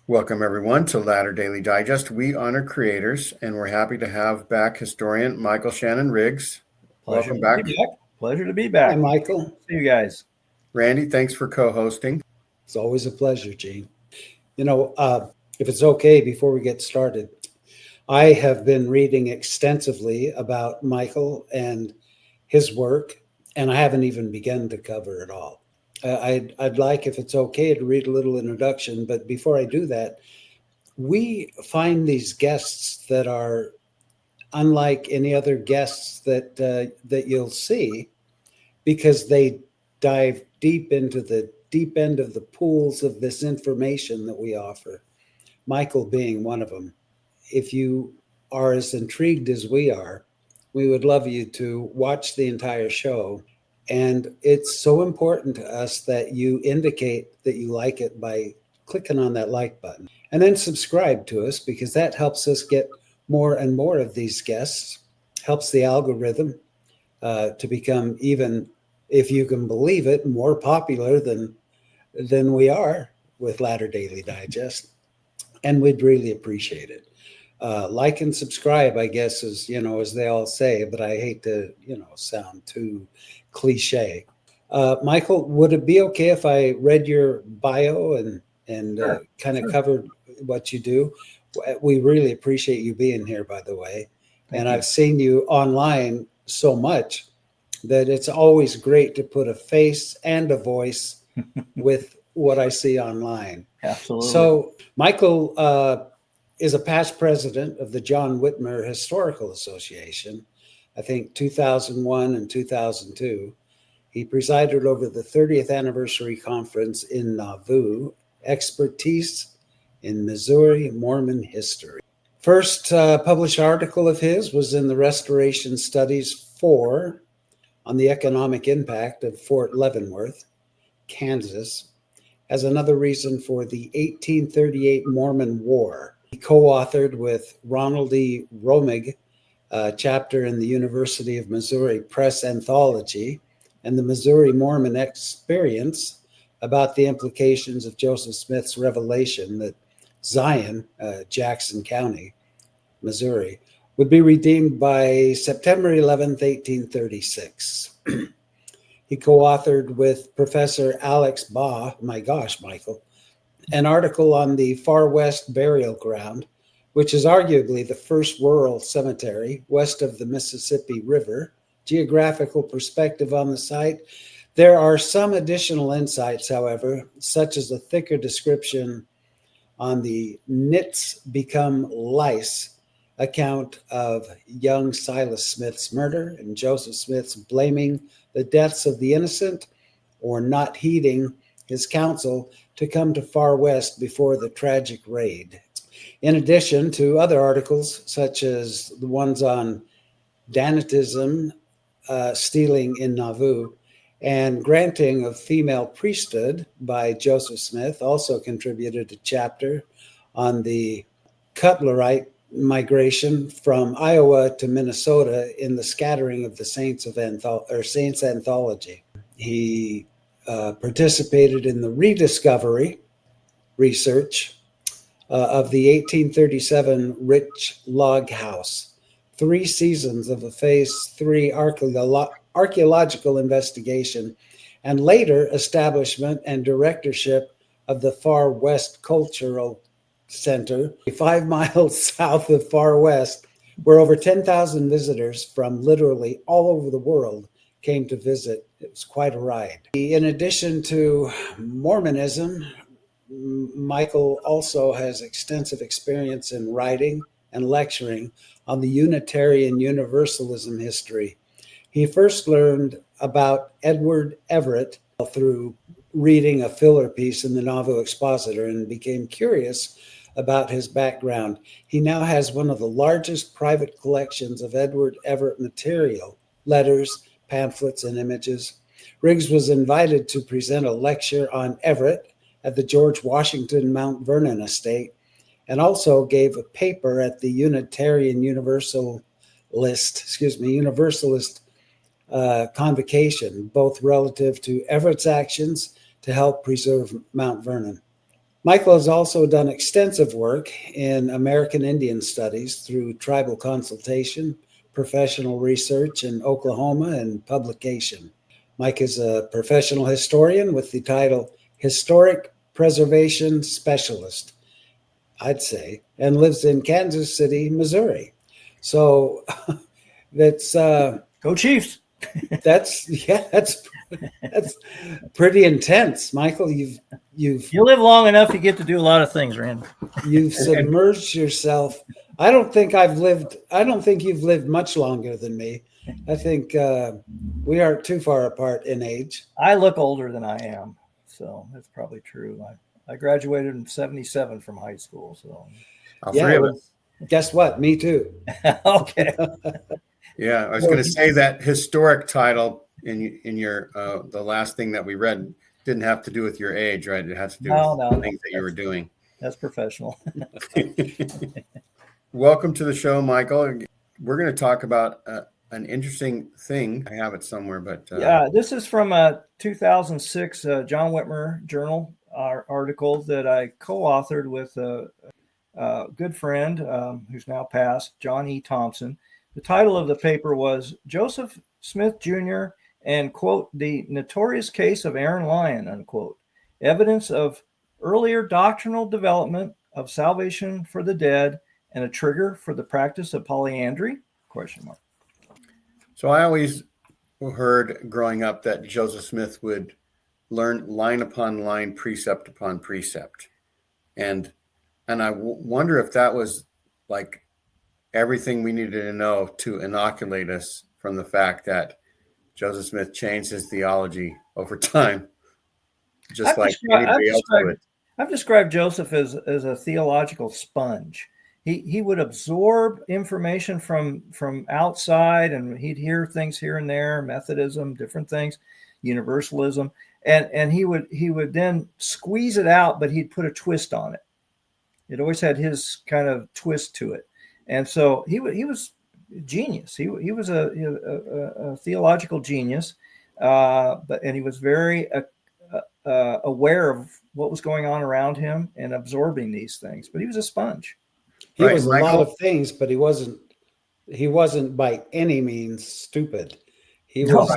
Welcome, everyone, to Latter Daily Digest. We honor creators, and we're happy to have back historian Michael Shannon Riggs. Welcome back. Pleasure to be back. Hi, Michael. See you guys. Randy, thanks for co-hosting. It's always a pleasure, Gene. If it's okay, before we get started, I have been reading extensively about Michael and his work, and I haven't even begun to cover it all. I'd like, if it's okay, to read a little introduction, but before I do that, we find these guests that are unlike any other guests that you'll see, because they dive deep into the deep end of the pools of this information that we offer, Michael being one of them. If you are as intrigued as we are, we would love you to watch the entire show. And it's so important to us that you indicate that you like it by clicking on that like button, and then subscribe to us, because that helps us get more and more of these guests, helps the algorithm to become, even if you can believe it, more popular than we are with Latter Daily Digest. And we'd really appreciate it. Like and subscribe, I guess, as they all say, but I hate to, sound too cliche. Michael, would it be okay if I read your bio and kind of covered what you do? We really appreciate you being here, by the way. Thank you. I've seen you online so much that it's always great to put a face and a voice with what I see online. Absolutely. So Michael is a past president of the John Whitmer Historical Association, I think 2001 and 2002. He presided over the 30th anniversary conference in Nauvoo, Expertise in Missouri Mormon History. First published article of his was in the Restoration Studies 4 on the economic impact of Fort Leavenworth, Kansas, as another reason for the 1838 Mormon War. He co-authored with Ronald E. Romig a chapter in the University of Missouri Press Anthology and the Missouri Mormon Experience about the implications of Joseph Smith's revelation that Zion, Jackson County, Missouri, would be redeemed by September 11th, 1836. He co-authored with Professor Alex Baugh, my gosh, Michael, an article on the Far West Burial Ground, which is arguably the first rural cemetery west of the Mississippi River. Geographical perspective on the site. There are some additional insights, however, such as a thicker description on the Nits Become Lice account of young Silas Smith's murder and Joseph Smith's blaming the deaths of the innocent or not heeding his counsel to come to Far West before the tragic raid. In addition to other articles, such as the ones on Danitism, stealing in Nauvoo, and granting of female priesthood by Joseph Smith, also contributed a chapter on the Cutlerite migration from Iowa to Minnesota in the scattering of the Saints Anthology. He participated in the rediscovery research of the 1837 Rich Log House, 3 seasons of a Phase 3 archaeological investigation, and later establishment and directorship of the Far West Cultural Center, 5 miles south of Far West, where over 10,000 visitors from literally all over the world came to visit. It was quite a ride. In addition to Mormonism, Michael also has extensive experience in writing and lecturing on the Unitarian Universalism history. He first learned about Edward Everett through reading a filler piece in the Nauvoo Expositor and became curious about his background. He now has one of the largest private collections of Edward Everett material, letters, pamphlets, and images. Riggs was invited to present a lecture on Everett at the George Washington Mount Vernon estate, and also gave a paper at the Unitarian Universalist convocation, both relative to Everett's actions to help preserve Mount Vernon. Michael has also done extensive work in American Indian studies through tribal consultation, professional research in Oklahoma, and publication. Mike is a professional historian with the title Historic Preservation Specialist, I'd say, and lives in Kansas City, Missouri. So that's Go Chiefs. that's pretty intense, Michael. You live long enough, you get to do a lot of things, Rand. You've submerged yourself. I don't think you've lived much longer than me. I think we aren't too far apart in age. I look older than I am, so that's probably true. I graduated in 1977 from high school, so Guess what? Me too. Okay. Yeah, I was going to say that historic title in your the last thing that we read didn't have to do with your age, right? It has to do with things that you were doing. That's professional. Welcome to the show, Michael. We're going to talk about an interesting thing. I have it somewhere, but yeah, this is from a 2006 John Whitmer Journal article that I co-authored with a good friend who's now passed, John E. Thompson. The title of the paper was Joseph Smith Jr. and, quote, the notorious case of Aaron Lyon, unquote, evidence of earlier doctrinal development of salvation for the dead and a trigger for the practice of polyandry, ? So I always heard growing up that Joseph Smith would learn line upon line, precept upon precept. And I wonder if that was like everything we needed to know to inoculate us from the fact that Joseph Smith changed his theology over time, just like anybody else would. I've described Joseph as a theological sponge. He would absorb information from outside, and he'd hear things here and there, Methodism, different things, Universalism, and he would then squeeze it out, but he'd put a twist on it. It always had his kind of twist to it. And so he was genius. He was a theological genius, and he was very aware of what was going on around him and absorbing these things. But he was a sponge. He was a lot of things, but he wasn't by any means stupid. He was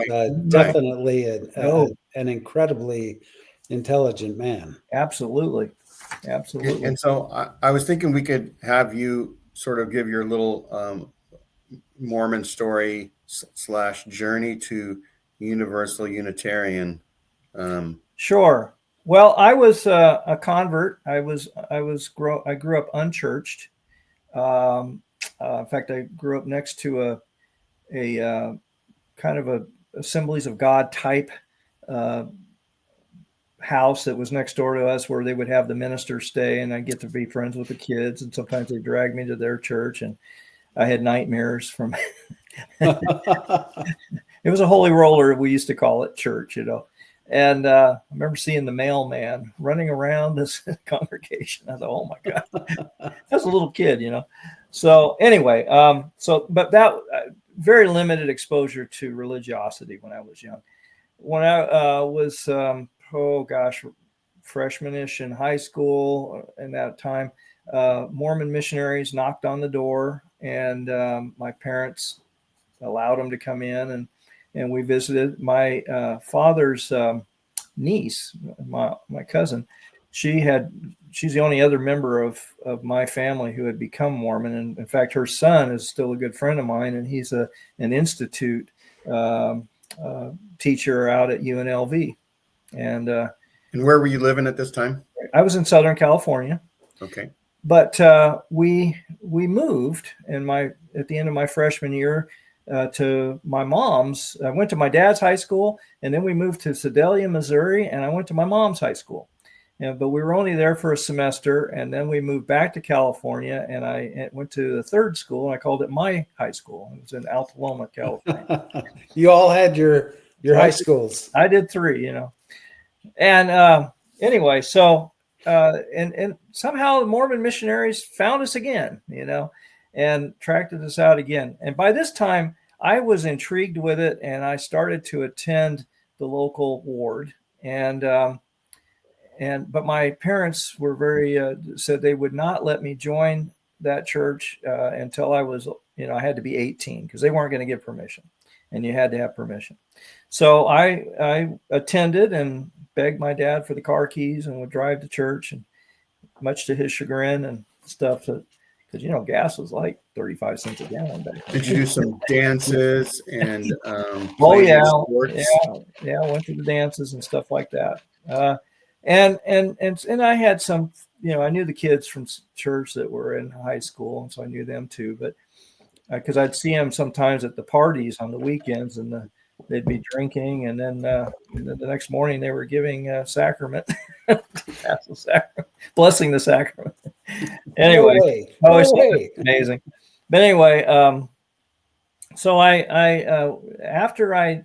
definitely an incredibly intelligent man. Absolutely. And so I was thinking we could have you sort of give your little Mormon story / journey to Universal Unitarian. Sure. Well, I was a convert. I grew up unchurched. In fact, I grew up next to a kind of a Assemblies of God type house that was next door to us, where they would have the ministers stay, and I'd get to be friends with the kids, and sometimes they dragged me to their church, and I had nightmares from it was a holy roller, we used to call it, church, and I remember seeing the mailman running around this congregation. I thought, oh my God, as a little kid, so anyway, but that very limited exposure to religiosity when I was young. When I was freshman-ish in high school, in that time, Mormon missionaries knocked on the door, and my parents allowed them to come in, and we visited. My father's niece, my cousin. She's the only other member of my family who had become Mormon, and in fact, her son is still a good friend of mine, and he's an institute teacher out at UNLV. And where were you living at this time? I was in Southern California. Okay. But we moved at the end of my freshman year to my mom's. I went to my dad's high school, and then we moved to Sedalia, Missouri, and I went to my mom's high school. But we were only there for a semester, and then we moved back to California, and I went to the third school, and I called it my high school. It was in Altaloma, California. You all had your high schools. I did 3, And anyway, so and somehow the Mormon missionaries found us again, and tracked us out again. And by this time, I was intrigued with it, and I started to attend the local ward. And but my parents were said they would not let me join that church until I was, I had to be 18 because they weren't going to give permission, and you had to have permission. So I attended and begged my dad for the car keys and would drive to church, and much to his chagrin and stuff, because gas was like 35 cents a gallon back then. Did you do some dances and Oh yeah, sports? yeah. Went to the dances and stuff like that. And I had some, I knew the kids from church that were in high school, and so I knew them too. But because I'd see them sometimes at the parties on the weekends, and they'd be drinking, and then the next morning they were giving sacrament, blessing the sacrament. Anyway, amazing. But anyway, so I after I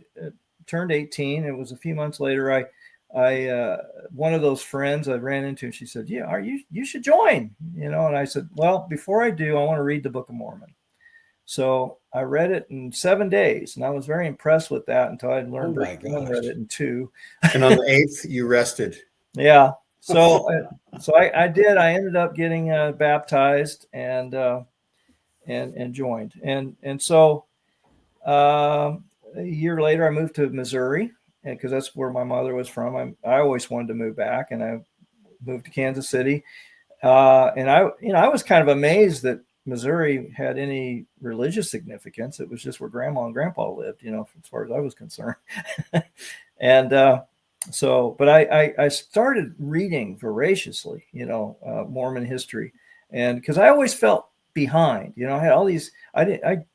turned 18, it was a few months later, I one of those friends I ran into, and she said, "Yeah, you should join," and I said, "Well, before I do, I want to read the Book of Mormon." So I read it in 7 days, and I was very impressed with that until I'd learned I read it in 2. And on the 8th, you rested. Yeah. So I did. I ended up getting baptized and joined, and so a year later I moved to Missouri, because that's where my mother was from. I always wanted to move back, and I moved to Kansas City, and I was kind of amazed that Missouri had any religious significance. It was just where Grandma and Grandpa lived, as far as I was concerned. And but I started reading voraciously, Mormon history, and because I always felt behind, I had all these. I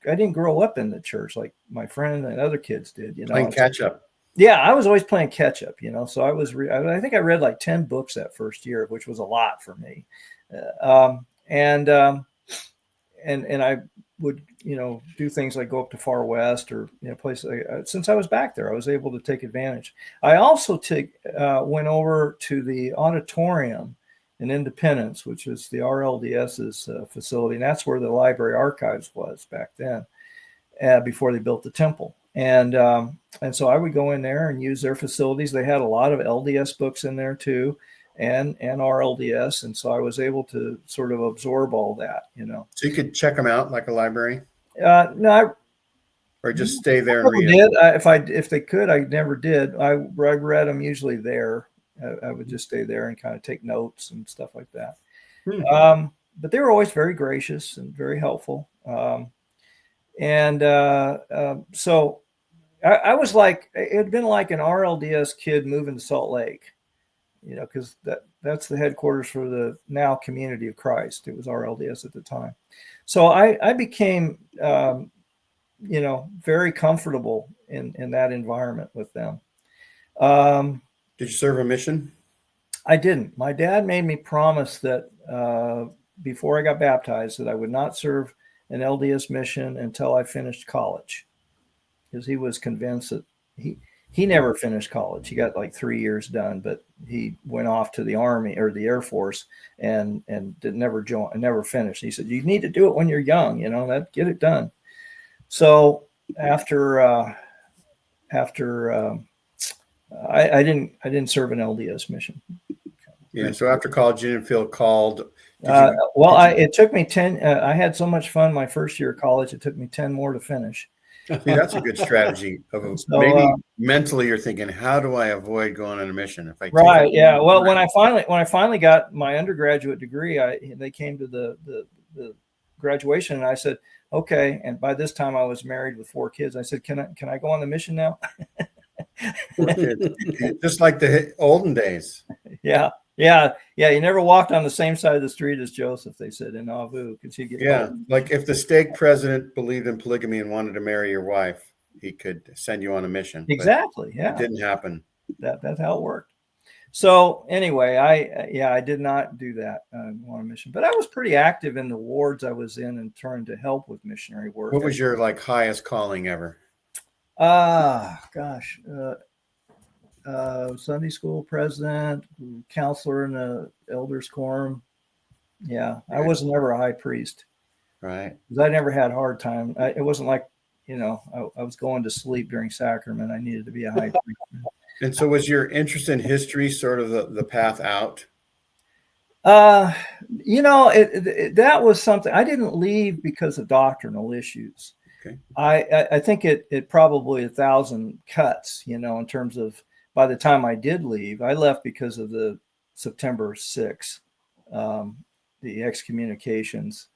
didn't grow up in the church like my friend and other kids did, Playing catch up. Yeah, I was always playing catch up, So I was. I think I read like 10 books that first year, which was a lot for me, and I would, do things like go up to Far West or, places. Since I was back there, I was able to take advantage. I also went over to the auditorium in Independence, which is the RLDS's facility. And that's where the library archives was back then, before they built the temple. And so I would go in there and use their facilities. They had a lot of LDS books in there too, and RLDS, and so I was able to sort of absorb all that, So you could check them out like a library. No, or just stay there and read it. If they could, I never did. I read them usually there. I would just stay there and kind of take notes and stuff like that. But they were always very gracious and very helpful. So I was like, it had been like an RLDS kid moving to Salt Lake. Because that's the headquarters for the now Community of Christ. It was RLDS at the time. So I became, very comfortable in that environment with them. Did you serve a mission? I didn't. My dad made me promise that before I got baptized that I would not serve an LDS mission until I finished college, because he was convinced that he never finished college. He got like 3 years done, but he went off to the Army or the Air Force and never finished. He said, "You need to do it when you're young, get it done." So after I didn't serve an LDS mission. Yeah. So after college, you didn't feel called. It took me 10. I had so much fun my first year of college. It took me 10 more to finish. See, that's a good strategy. Maybe mentally you're thinking, how do I avoid going on a mission? If I right, yeah. Well, when I finally got my undergraduate degree, they came to the graduation, and I said, okay. And by this time, I was married with 4 kids. I said, can I go on the mission now? Just like the olden days. Yeah. You never walked on the same side of the street as Joseph, they said, in Nauvoo, because he'd get old. Like if the stake president believed in polygamy and wanted to marry your wife, he could send you on a mission. Exactly. Yeah. It didn't happen. That's how it worked. So anyway, I did not do that on a mission, but I was pretty active in the wards I was in and trying to help with missionary work. What was your highest calling ever? Gosh. Sunday school president, counselor in the elders quorum. Yeah, I was never a high priest. Right. Because I never had a hard time. It wasn't like, I was going to sleep during sacrament. I needed to be a high priest. And so was your interest in history sort of the path out? That was something I didn't leave because of doctrinal issues. Okay. I think it probably 1,000 cuts, in terms of by the time I did leave, I left because of the September 6th, the excommunications.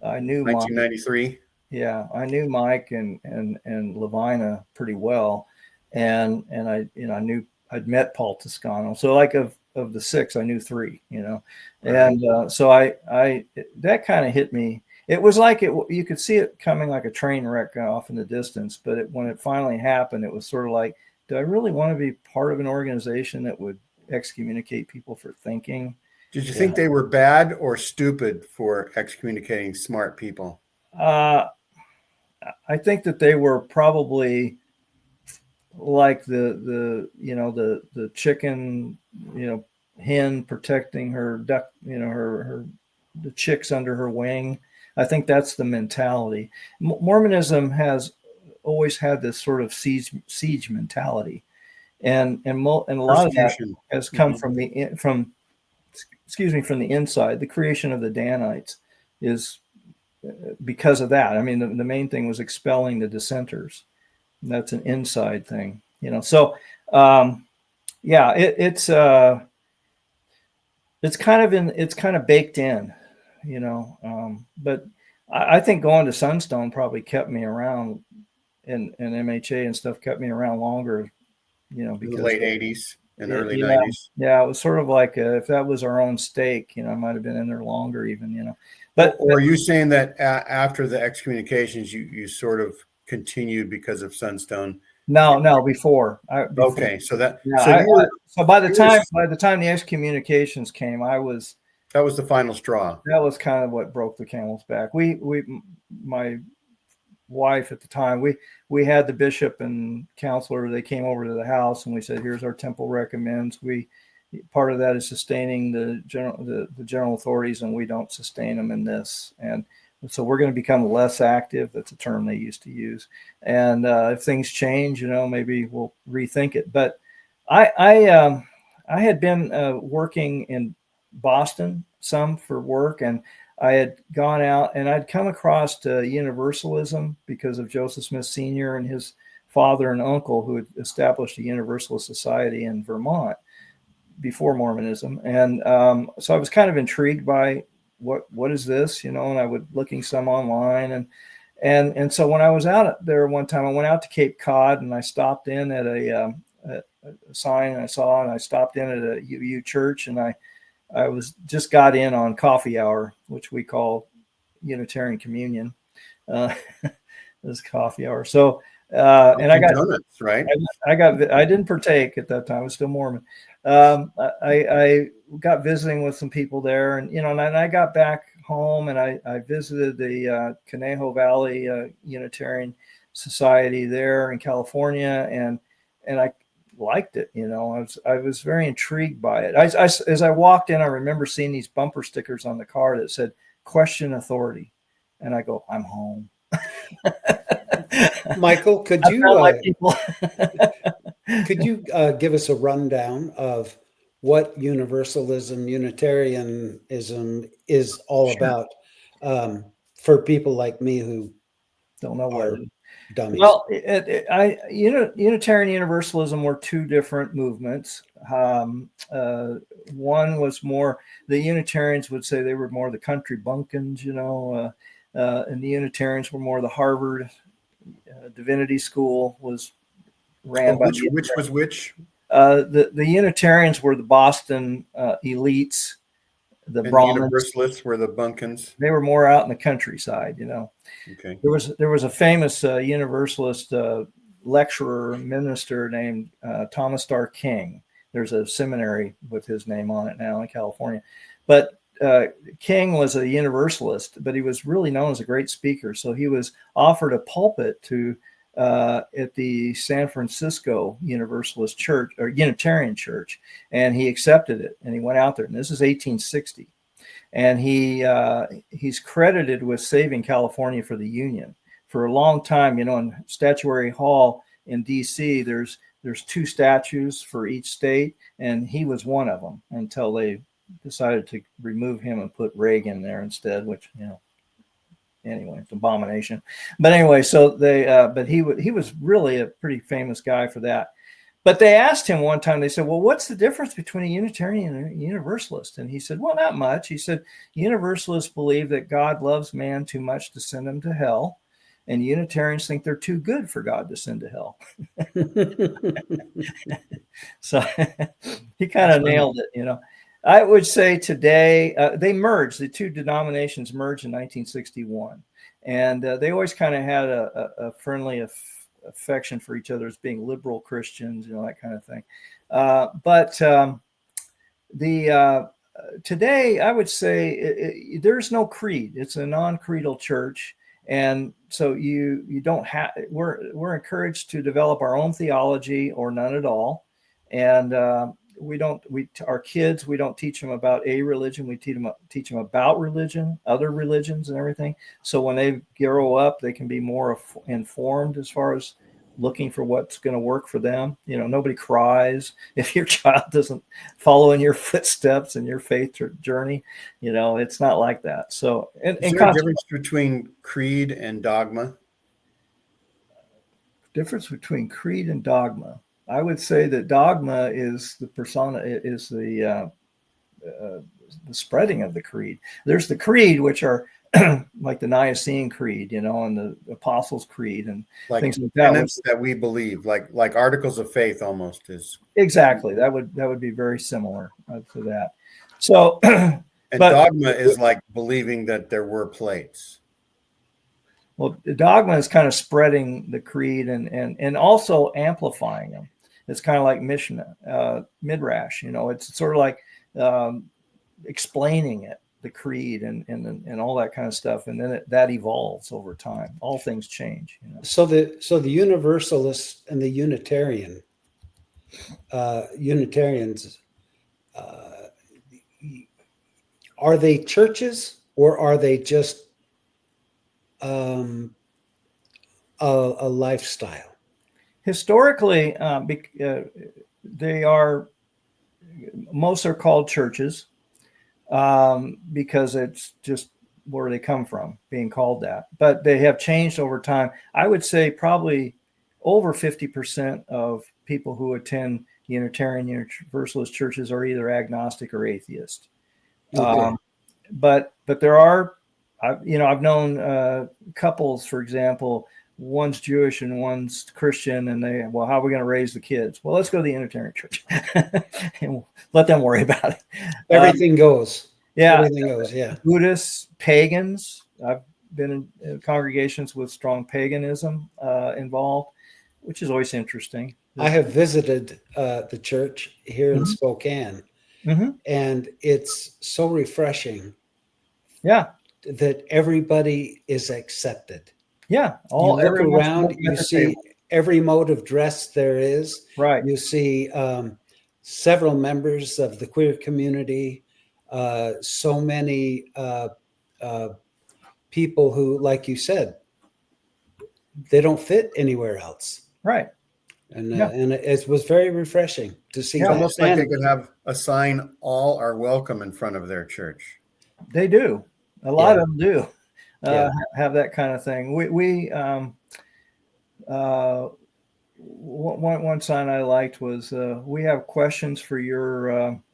I knew 1993. Yeah, I knew Mike and Levina pretty well, and I knew I'd met Paul Toscano. So like of the six, I knew three, Right. and so I that kind of hit me. It was like you could see it coming like a train wreck off in the distance, but when it finally happened, it was sort of like, do I really want to be part of an organization that would excommunicate people for thinking? Did you think they were bad or stupid for excommunicating smart people? I think that they were probably like the chicken, hen protecting her duck, her the chicks under her wing. I think that's the mentality. Mormonism has always had this sort of siege mentality, and a lot of that has come from the inside. The creation of the Danites is because of that. I mean, the main thing was expelling the dissenters. That's an inside thing, So, it's kind of baked in, But I think going to Sunstone probably kept me around, and MHA and stuff kept me around longer, because in the late 80s and early 90s. Yeah, it was sort of like if that was our own stake, I might have been in there longer, even, But are you saying that after the excommunications, you sort of continued because of Sunstone? No, before. Okay, so that so by the time the excommunications came, that was the final straw. That was kind of what broke the camel's back. My wife at the time, we had the bishop and counselor. They came over to the house and we said, "Here's our temple recommends. Part of that is sustaining the general authorities, and we don't sustain them in this. And so we're going to become less active." That's a term they used to use. And if things change, maybe we'll rethink it. But I had been working in Boston some for work, and I had gone out and I'd come across Universalism because of Joseph Smith Sr. and his father and uncle, who had established a Universalist society in Vermont before Mormonism. And so I was kind of intrigued by what is this, and I would looking some online. And so when I was out there one time, I went out to Cape Cod and I stopped in at a sign I saw, and I stopped in at a UU church, and I just got in on coffee hour, which we call Unitarian Communion. This coffee hour. So, and I got donuts, right? I didn't partake at that time. I was still Mormon. I got visiting with some people there, and and I got back home and I visited the Conejo Valley Unitarian Society there in California, and I liked it. I was very intrigued by it. As I walked in, I remember seeing these bumper stickers on the car that said "Question Authority," and I go, "I'm home." Michael, could you give us a rundown of what Universalism, Unitarianism is all about, for people like me who don't know what it is? Dummies. Well, Unitarian Universalism were two different movements. One was more, the Unitarians would say they were more the country bumpkins, and the Unitarians were more the Harvard Divinity School was ran by which was which? The Unitarians were the Boston elites. The Universalists were the bumpkins. They were more out in the countryside, Okay. There was a famous Universalist lecturer, minister named Thomas Starr King. There's a seminary with his name on it now in California. But King was a Universalist, but he was really known as a great speaker. So he was offered a pulpit at the San Francisco Universalist Church or Unitarian Church, and he accepted it, and he went out there. And this is 1860, and he's credited with saving California for the Union for a long time. In Statuary Hall in D.C., there's there's 2 statues for each state, and he was one of them until they decided to remove him and put Reagan there instead, which, anyway, it's an abomination. But anyway, so they, but he was really a pretty famous guy for that. But they asked him one time, they said, well, what's the difference between a Unitarian and a Universalist? And he said, well, not much. He said, Universalists believe that God loves man too much to send him to hell, and Unitarians think they're too good for God to send to hell. So he kind of nailed it, I would say today, they merged, the 2 denominations merged in 1961. And they always kind of had a friendly affection for each other as being liberal Christians, that kind of thing. But today, I would say there's no creed. It's a non-credal church. And so you don't have, we're encouraged to develop our own theology or none at all. And our kids, we don't teach them about a religion. We teach them about religion, other religions and everything. So when they grow up, they can be more informed as far as looking for what's going to work for them. Nobody cries if your child doesn't follow in your footsteps and your faith journey. It's not like that. So, is there a difference between creed and dogma? Difference between creed and dogma. I would say that dogma is the spreading of the creed. There's the creed, which are like the Nicene Creed, and the Apostles' Creed and like things like that. Tenets that we believe, like articles of faith, almost is exactly that would be very similar to that. So, and dogma is like believing that there were plates. Well, the dogma is kind of spreading the creed and also amplifying them. It's kind of like Mishnah, Midrash. It's sort of like explaining it, the creed and all that kind of stuff, and then that evolves over time. All things change. So the Universalists and the Unitarians, are they churches or are they just a lifestyle? Historically, most are called churches because it's just where they come from, being called that. But they have changed over time. I would say probably over 50% of people who attend Unitarian Universalist churches are either agnostic or atheist. Okay. But there are, I've known couples, for example, one's Jewish and one's Christian, and how are we going to raise the kids? Well, let's go to the Unitarian church and we'll let them worry about it. Everything goes. Yeah. Everything goes. Yeah. Buddhists, pagans. I've been in congregations with strong paganism involved, which is always interesting. I have visited the church here in Spokane, and it's so refreshing. Yeah. That everybody is accepted. Yeah. You look around, you see every mode of dress there is. Right. You see several members of the queer community, so many people who, like you said, they don't fit anywhere else. Right. And it was very refreshing to see. It's almost like they could have a sign, "All are welcome," in front of their church. They do. A lot of them do have that kind of thing. We one sign I liked was we have questions for your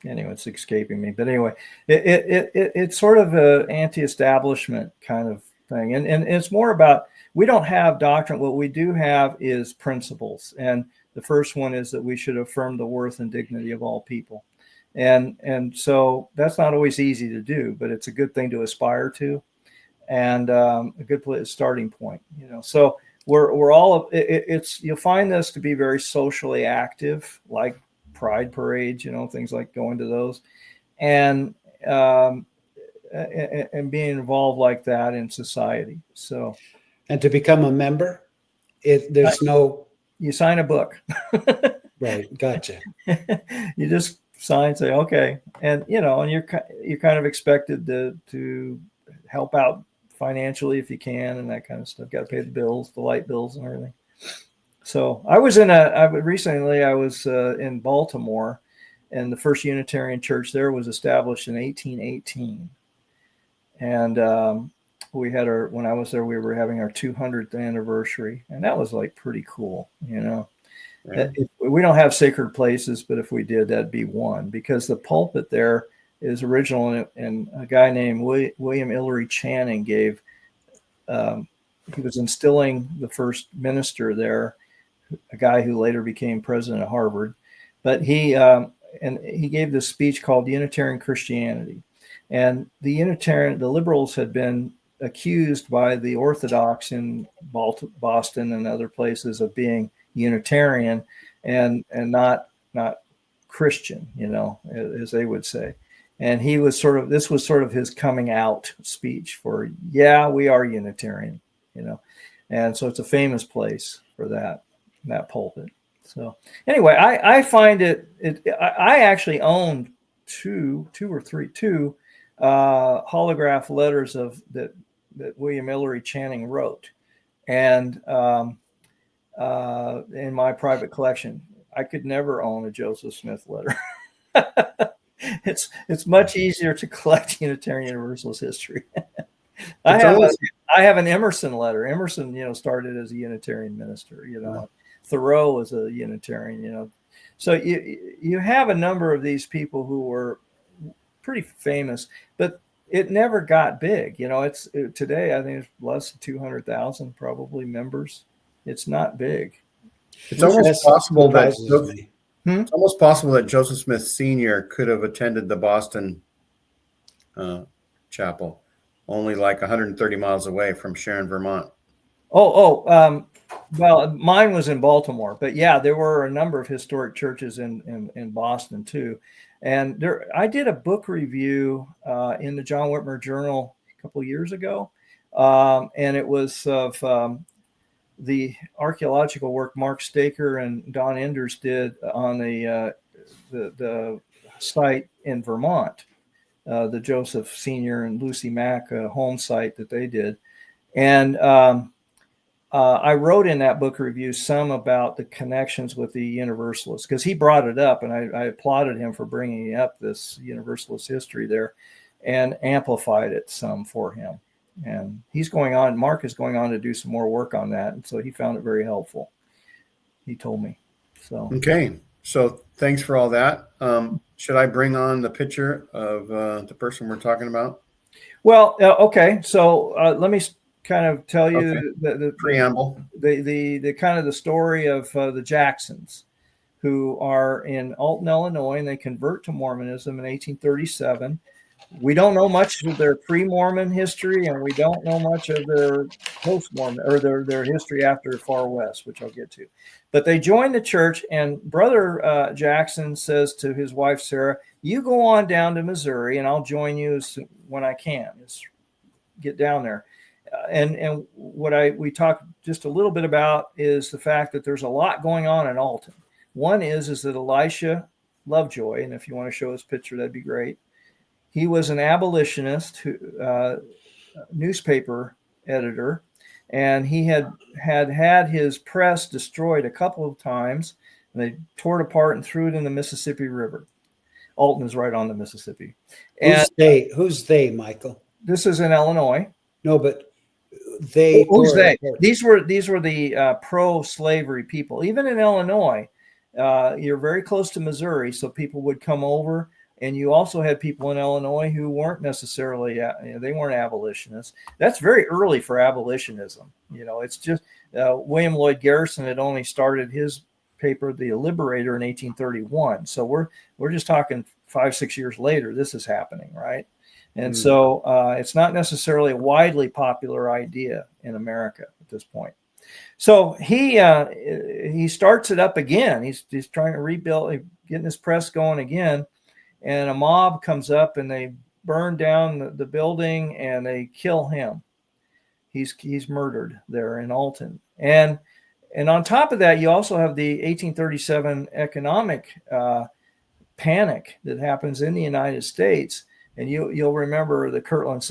anyway, it's escaping me. But anyway, it's sort of an anti-establishment kind of thing, and it's more about, we don't have doctrine. What we do have is principles, and the first one is that we should affirm the worth and dignity of all people. And so that's not always easy to do, but it's a good thing to aspire to, and a good starting point. So we're all you'll find this to be very socially active, like pride parades, things like going to those, and being involved like that in society. So, and to become a member, you sign a book. Right. Gotcha. You just sign, say, okay. And, and you're kind of expected to help out financially if you can, and that kind of stuff. Got to pay the bills, the light bills, and everything. So I was recently in Baltimore, and the first Unitarian church there was established in 1818. And when I was there, we were having our 200th anniversary, and that was like pretty cool, you know. Yeah. We don't have sacred places, but if we did, that'd be one, because the pulpit there is original, and a guy named William Ellery Channing he was instilling the first minister there, a guy who later became president of Harvard. But he gave this speech called Unitarian Christianity. And the liberals had been accused by the Orthodox in Boston and other places of being Unitarian and not Christian, you know, as they would say. And this was sort of his coming out speech for, yeah, we are Unitarian, you know. And so it's a famous place for that pulpit. So anyway, I find I actually own two holograph letters that William Ellery Channing wrote, and in my private collection. I could never own a Joseph Smith letter. It's much easier to collect Unitarian Universalist history. I have an Emerson letter. Emerson, you know, started as a Unitarian minister. You know, Thoreau was a Unitarian. You know, so you have a number of these people who were pretty famous, but it never got big. You know, today I think it's less than 200,000 probably members. It's not big. It's almost possible that it's almost possible that Joseph Smith Sr. could have attended the Boston chapel, only like 130 miles away from Sharon, Vermont. Well, mine was in Baltimore, but yeah, there were a number of historic churches in Boston too. And I did a book review in the John Whitmer Journal a couple of years ago, and it was of the archaeological work Mark Staker and Don Enders did on the site in Vermont, the Joseph Sr. and Lucy Mack home site that they did. And I wrote in that book review some about the connections with the Universalists, because he brought it up, and I applauded him for bringing up this Universalist history there and amplified it some for him. And Mark is going on to do some more work on that. And so he found it very helpful. He told me. So. Okay. So thanks for all that. Should I bring on the picture of the person we're talking about? Well, okay. So let me kind of tell you the preamble, the kind of the story of the Jacksons, who are in Alton, Illinois, and they convert to Mormonism in 1837. We don't know much of their pre-Mormon history, and we don't know much of their post-Mormon or their history after Far West, which I'll get to. But they join the church, and Brother Jackson says to his wife Sarah, "You go on down to Missouri, and I'll join you when I can. Just get down there." And what we talked just a little bit about is the fact that there's a lot going on in Alton. One is that Elisha Lovejoy, and if you want to show his picture, that'd be great. He was an abolitionist, newspaper editor, and he had his press destroyed a couple of times. And they tore it apart and threw it in the Mississippi River. Alton is right on the Mississippi. Who's they, Michael? This is in Illinois. No, but they. Who's they? These were the pro-slavery people. Even in Illinois, you're very close to Missouri, so people would come over. And you also had people in Illinois who weren't necessarily, they weren't abolitionists. That's very early for abolitionism. You know, it's just William Lloyd Garrison had only started his paper, The Liberator, in 1831. So we're just talking 5-6 years later, this is happening, right? And so it's not necessarily a widely popular idea in America at this point. So he starts it up again. He's trying to rebuild, getting his press going again. And a mob comes up and they burn down the building and they kill him. He's murdered there in Alton. And on top of that, you also have the 1837 economic panic that happens in the United States. And you'll remember the Kirtland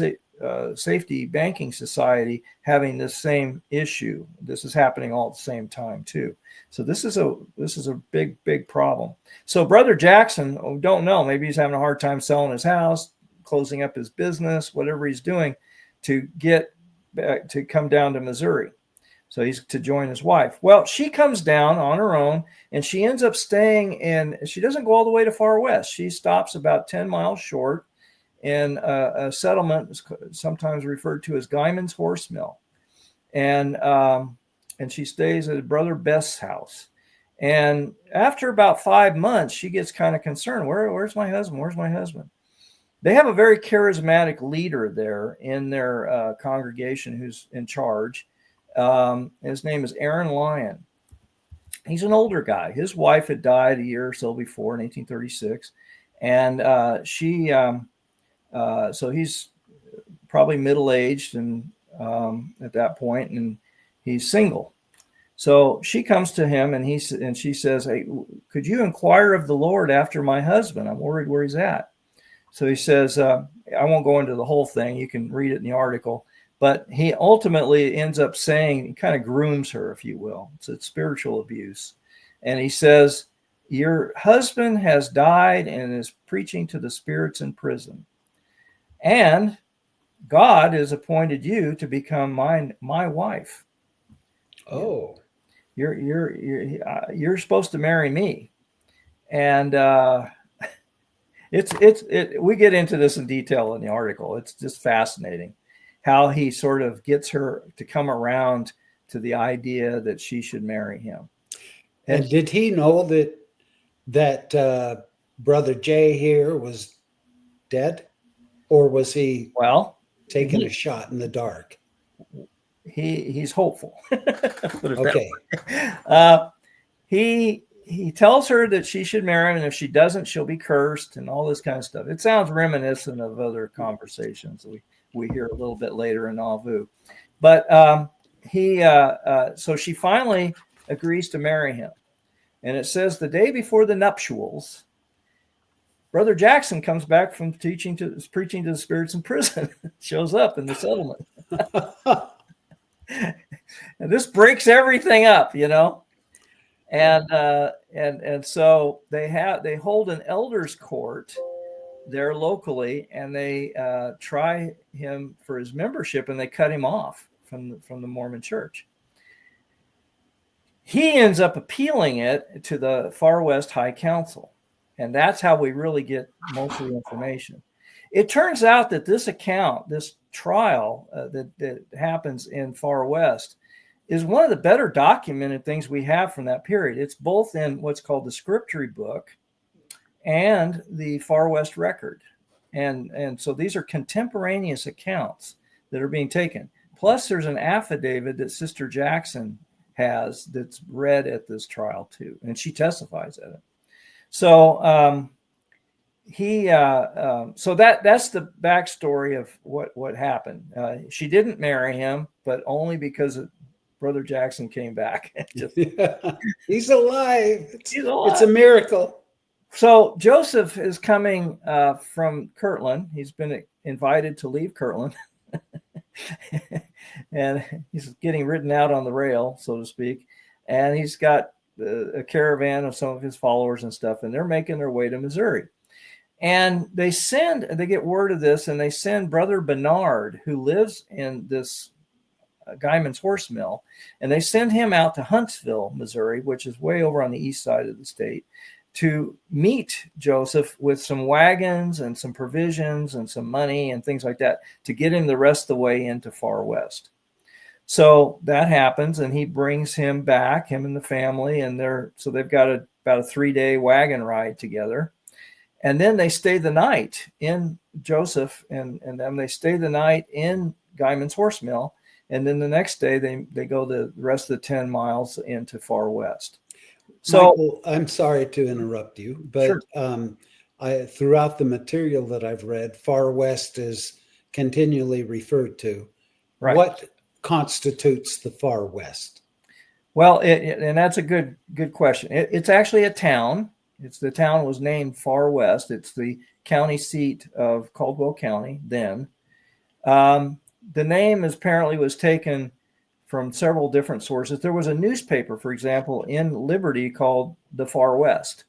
Safety Banking Society having this same issue. This is happening all at the same time too. So this is a big problem. So Brother Jackson, don't know, maybe he's having a hard time selling his house, closing up his business, whatever he's doing to get back, to come down to Missouri. So he's to join his wife. Well, she comes down on her own, and she ends up staying in, she doesn't go all the way to Far West. She stops about 10 miles short in a settlement sometimes referred to as Guyman's Horse Mill. And she stays at Brother Best's house. And after about 5 months, she gets kind of concerned. Where's my husband? Where's my husband? They have a very charismatic leader there in their congregation who's in charge. His name is Aaron Lyon. He's an older guy. His wife had died a year or so before in 1836. And so he's probably middle-aged and at that point, and he's single. So she comes to him and she says, "Hey, could you inquire of the Lord after my husband? I'm worried where he's at." So he says, I won't go into the whole thing. You can read it in the article. But he ultimately ends up saying, he kind of grooms her, if you will. It's spiritual abuse. And he says, "Your husband has died and is preaching to the spirits in prison. And God has appointed you to become my wife. Oh, You're supposed to marry me." And we get into this in detail in the article. It's just fascinating how he sort of gets her to come around to the idea that she should marry him. And did he know that Brother Jay here was dead, or was he taking a shot in the dark? He's hopeful. Okay. He tells her that she should marry him, and if she doesn't, she'll be cursed and all this kind of stuff. It sounds reminiscent of other conversations we hear a little bit later in Nauvoo. But so she finally agrees to marry him. And it says the day before the nuptials, Brother Jackson comes back from preaching to the spirits in prison, shows up in the settlement. And this breaks everything up, you know. And so they hold an elders court there locally, and they try him for his membership, and they cut him off from the Mormon Church. He ends up appealing it to the Far West High Council, and that's how we really get most of the information. It turns out that this trial that happens in Far West is one of the better documented things we have from that period. It's both in what's called the Scripture book and the Far West Record. And so these are contemporaneous accounts that are being taken. Plus there's an affidavit that Sister Jackson has that's read at this trial too, and she testifies at it. So so that's the backstory of what happened. She didn't marry him, but only because Brother Jackson came back. He's alive. He's alive. It's a miracle. So Joseph is coming from Kirtland. He's been invited to leave Kirtland. And he's getting ridden out on the rail, so to speak. And he's got a caravan of some of his followers and stuff, and they're making their way to Missouri. And they get word of this, and they send Brother Bernard, who lives in this Guyman's Horse Mill, and they send him out to Huntsville, Missouri, which is way over on the east side of the state, to meet Joseph with some wagons and some provisions and some money and things like that to get him the rest of the way into Far West. So that happens, and he brings him back, him and the family, and they've got about a 3-day wagon ride together. And then they stay the night in Joseph and them. They stay the night in Guyman's Horse Mill. And then the next day they go the rest of the 10 miles into Far West. So Michael, I'm sorry to interrupt you, but sure. Throughout the material that I've read, Far West is continually referred to. Right. What constitutes the Far West? Well, and that's a good question. It's actually a town. The town was named Far West. It's the county seat of Caldwell County then. The name apparently was taken from several different sources. There was a newspaper, for example, in Liberty called the Far West.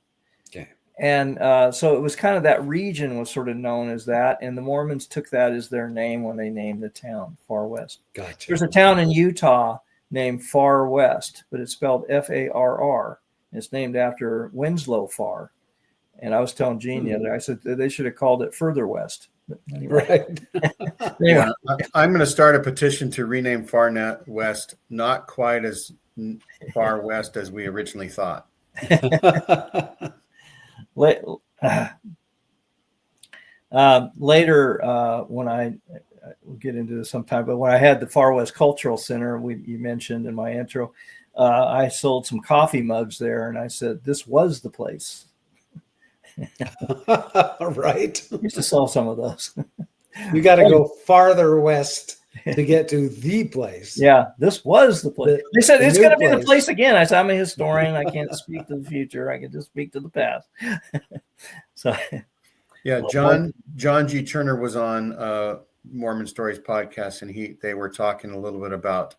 Okay. And so it was kind of, that region was sort of known as that. And the Mormons took that as their name when they named the town Far West. Gotcha. There's a town in Utah named Far West, but it's spelled Farr. It's named after Winslow Farr. And I was telling Gene the other, I said they should have called it Further West. But anyway. Right. Anyway. Yeah, I'm going to start a petition to rename Far West, not quite as far west as we originally thought. Later, when we'll get into this sometime, but when I had the Far West Cultural Center, you mentioned in my intro, I sold some coffee mugs there, and I said, this was the place. Right. I used to sell some of those. You got to go farther west to get to the place. Yeah, this was the place. They said it's going to be the place again. I said, I'm a historian. I can't speak to the future. I can just speak to the past. So, yeah, John G. Turner was on Mormon Stories podcast, and they were talking a little bit about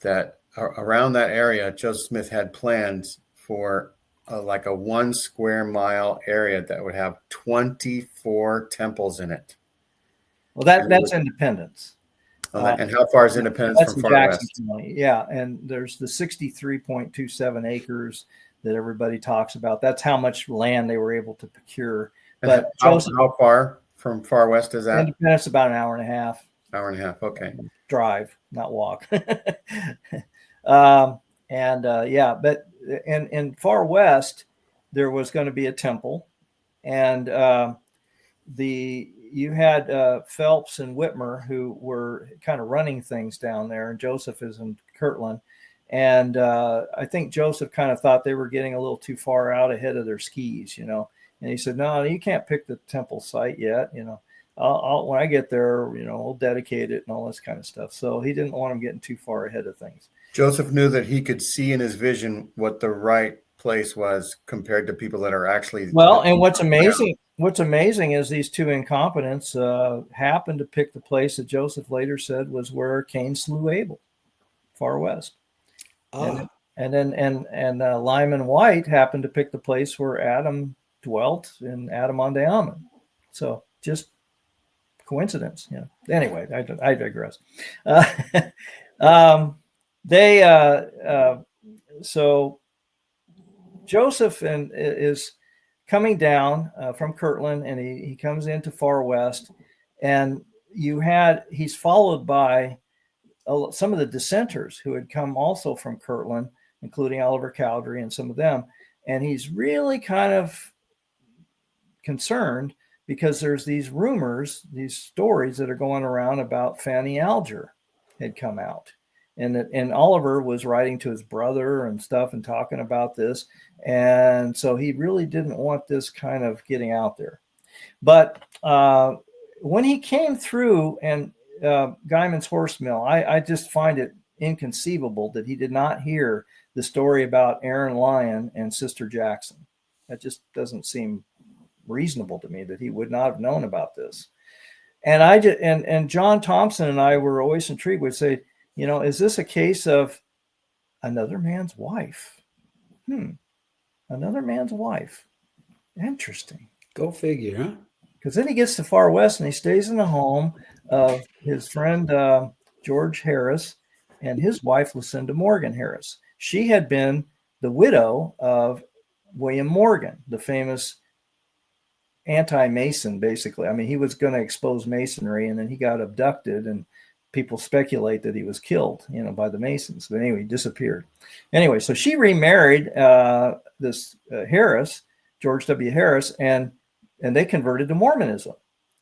that around that area. Joseph Smith had plans for like a 1 square mile area that would have 24 temples in it. Well, that's Independence. And how far is Independence from Far West? County. Yeah, and there's the 63.27 acres that everybody talks about. That's how much land they were able to procure. But how far from Far West is that? Independence, about an hour and a half. Hour and a half. Okay. Drive, not walk. But in Far West, there was going to be a temple, and you had Phelps and Whitmer, who were kind of running things down there, and Joseph is in Kirtland. And I think Joseph kind of thought they were getting a little too far out ahead of their skis, And he said, no, you can't pick the temple site yet, I'll when I get there, we'll dedicate it and all this kind of stuff. So he didn't want them getting too far ahead of things. Joseph knew that he could see in his vision what the right place was compared to people that are actually. Well, and what's amazing is these two incompetents happened to pick the place that Joseph later said was where Cain slew Abel, Far West. And then Lyman White happened to pick the place where Adam dwelt in Adam on Ammon. So just coincidence, Anyway, I digress. So Joseph is coming down from Kirtland, and he comes into Far West, and he's followed by some of the dissenters who had come also from Kirtland, including Oliver Cowdery and some of them. And he's really kind of concerned because there's these rumors, these stories that are going around about Fanny Alger had come out. And Oliver was writing to his brother and stuff and talking about this. And so he really didn't want this kind of getting out there. But when he came through and Guyman's Horse Mill, I just find it inconceivable that he did not hear the story about Aaron Lyon and Sister Jackson. That just doesn't seem reasonable to me that he would not have known about this. And and John Thompson and I were always intrigued. We'd say, is this a case of another man's wife? Another man's wife. Interesting. Go figure, huh? Because then he gets to Far West and he stays in the home of his friend George Harris and his wife Lucinda Morgan Harris. She had been the widow of William Morgan, the famous anti-Mason, basically. I mean, he was going to expose Masonry, and then he got abducted, and people speculate that he was killed, by the Masons. But anyway, he disappeared. Anyway, so she remarried this Harris, George W. Harris, and they converted to Mormonism.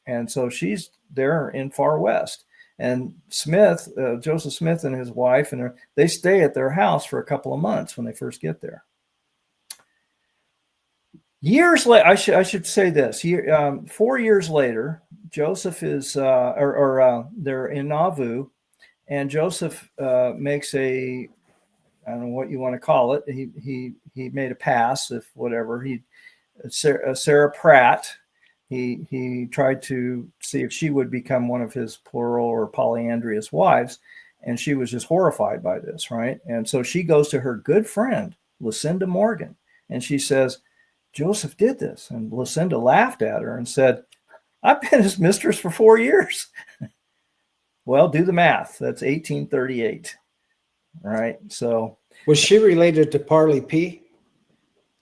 And so she's there in Far West. And Smith, Joseph Smith and his wife, and they stay at their house for a couple of months when they first get there. Years later, I should say this. 4 years later, Joseph is, they're in Nauvoo, and Joseph makes I don't know what you want to call it. He made a pass, if whatever. Sarah Pratt. he tried to see if she would become one of his plural or polyandrous wives, and she was just horrified by this, right? And so she goes to her good friend Lucinda Morgan, and she says, Joseph did this. And Lucinda laughed at her and said, I've been his mistress for 4 years. Well, do the math. That's 1838, right? So was she related to Parley P?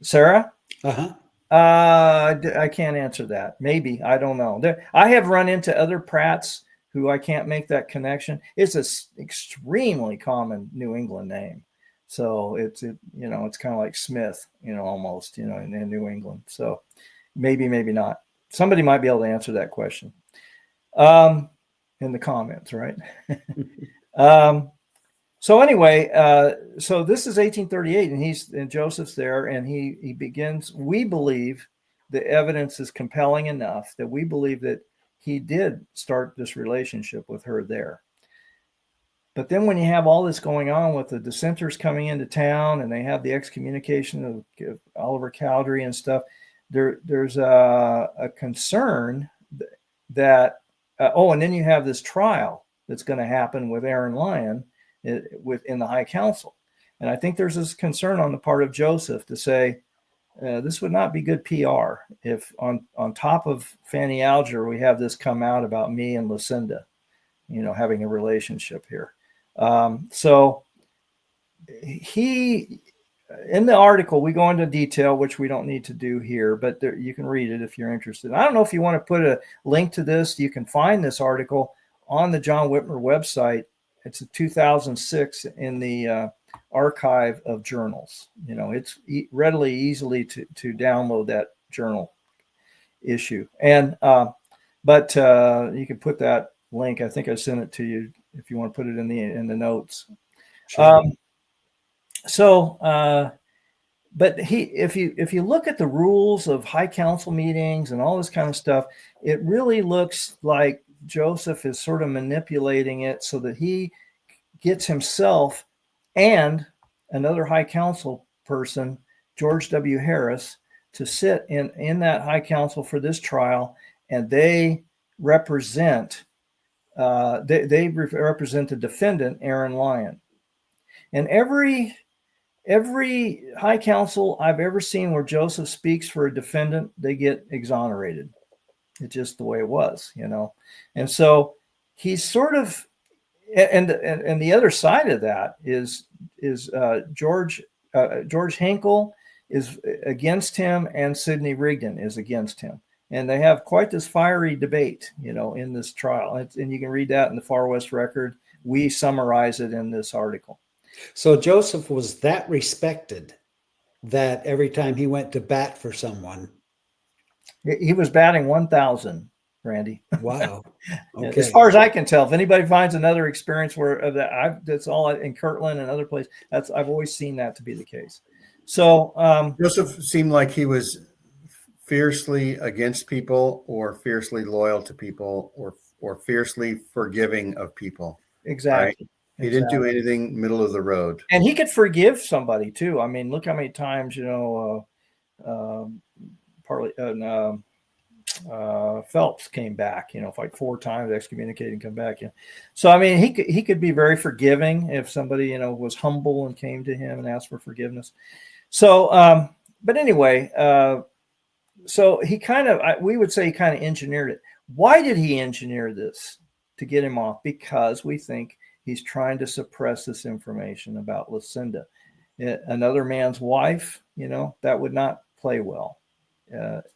Sarah? Uh-huh. I can't answer that. Maybe. I don't know. I have run into other Pratts who I can't make that connection. It's an extremely common New England name. So it's kind of like Smith, almost, in New England. So maybe not. Somebody might be able to answer that question in the comments, right? So anyway, so this is 1838, and Joseph's there, and he begins. We believe the evidence is compelling enough that we believe that he did start this relationship with her there. But then when you have all this going on with the dissenters coming into town, and they have the excommunication of Oliver Cowdery and stuff, there's a concern that and then you have this trial that's going to happen with Aaron Lyon within the High Council. And I think there's this concern on the part of Joseph to say, this would not be good PR if on top of Fanny Alger, we have this come out about me and Lucinda, having a relationship here. So he, in the article, we go into detail, which we don't need to do here, but you can read it if you're interested. I don't know if you want to put a link to this. You can find this article on the John Whitmer website. It's a 2006 in the archive of journals. It's readily, easily to download that journal issue. And but you can put that link. I think I sent it to you if you want to put it in the notes. Sure. But if you look at the rules of High Council meetings and all this kind of stuff, it really looks like Joseph is sort of manipulating it so that he gets himself and another High Council person, George W. Harris, to sit in that High Council for this trial, and they represent the defendant, Aaron Lyon. And every High Council I've ever seen where Joseph speaks for a defendant, they get exonerated. It's just the way it was, And so he's sort of, and the other side of that is George Hinkle is against him, and Sidney Rigdon is against him, and they have quite this fiery debate, in this trial. And you can read that in the Far West Record. We summarize it in this article. So Joseph was that respected that every time he went to bat for someone, he was batting 1,000, Randy. Wow. Okay. As far as I can tell, if anybody finds another experience that's all in Kirtland and other places, I've always seen that to be the case. So Joseph seemed like he was fiercely against people, or fiercely loyal to people, or fiercely forgiving of people. Exactly. Right? He didn't do anything middle of the road. And he could forgive somebody too. I mean, look how many times, Phelps came back, like 4 times, excommunicated and come back. So, I mean, he could be very forgiving if somebody, was humble and came to him and asked for forgiveness. So, but anyway, so he we would say he kind of engineered it. Why did he engineer this? To get him off? Because we think he's trying to suppress this information about Lucinda, another man's wife. That would not play well.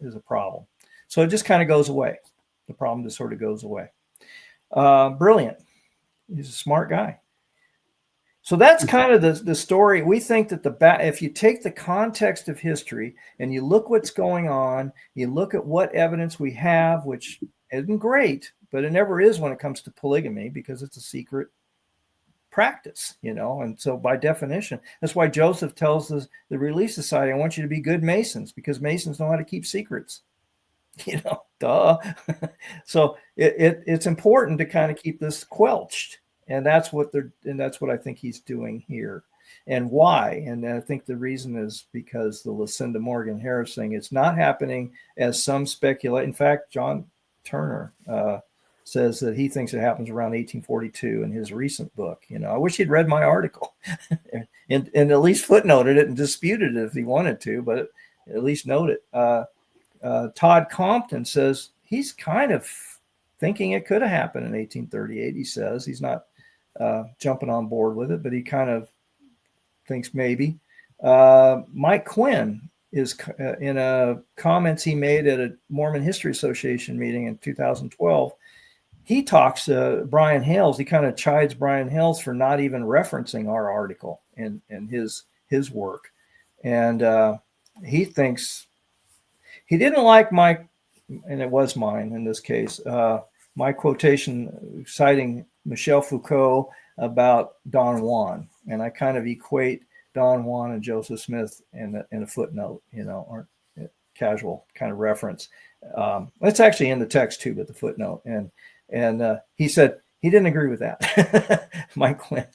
Is a problem. So it just kind of goes away. The problem just sort of goes away. Brilliant. He's a smart guy. So that's kind of the story. We think that if you take the context of history and you look what's going on, you look at what evidence we have, which isn't great, but it never is when it comes to polygamy, because it's a secret practice, and so by definition, that's why Joseph tells the Relief Society, I want you to be good Masons, because Masons know how to keep secrets, duh. So it's important to kind of keep this quelched, and that's what I think he's doing here. and why. And I think the reason is because the Lucinda Morgan Harris thing, it's not happening as some speculate. In fact, John Turner says that he thinks it happens around 1842 in his recent book. I wish he'd read my article and at least footnoted it and disputed it if he wanted to, but at least note it. Todd Compton says he's kind of thinking it could have happened in 1838. He says he's not jumping on board with it, but he kind of thinks maybe. Mike Quinn is in a comments he made at a Mormon History Association meeting in 2012. He talks Brian Hales. He kind of chides Brian Hales for not even referencing our article in his work, and he thinks he didn't like my, and it was mine in this case, my quotation citing Michel Foucault about Don Juan, and I kind of equate Don Juan and Joseph Smith in a footnote, or casual kind of reference. It's actually in the text too, but the footnote. And he said he didn't agree with that. Mike Quinn.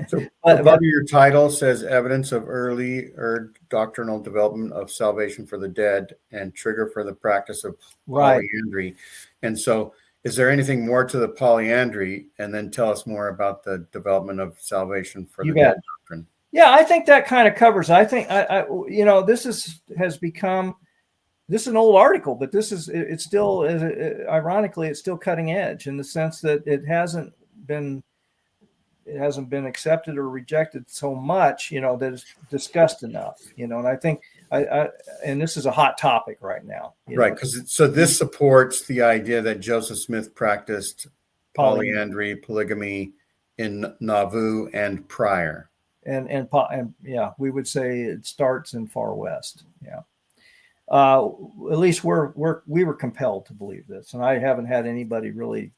So above your title says evidence of early or doctrinal development of salvation for the dead and trigger for the practice of polyandry. Right. And so is there anything more to the polyandry? And then tell us more about the development of salvation for the dead doctrine. Yeah, I think that kind of covers. I think this has become. This is an old article, but it's still, ironically, it's still cutting edge in the sense that it hasn't been accepted or rejected so much, that it's discussed enough, and I think and this is a hot topic right now. Right. So this supports the idea that Joseph Smith practiced polyandry, polygamy in Nauvoo and prior. And yeah, we would say it starts in Far West. Yeah. At least we were compelled to believe this, and I haven't had anybody really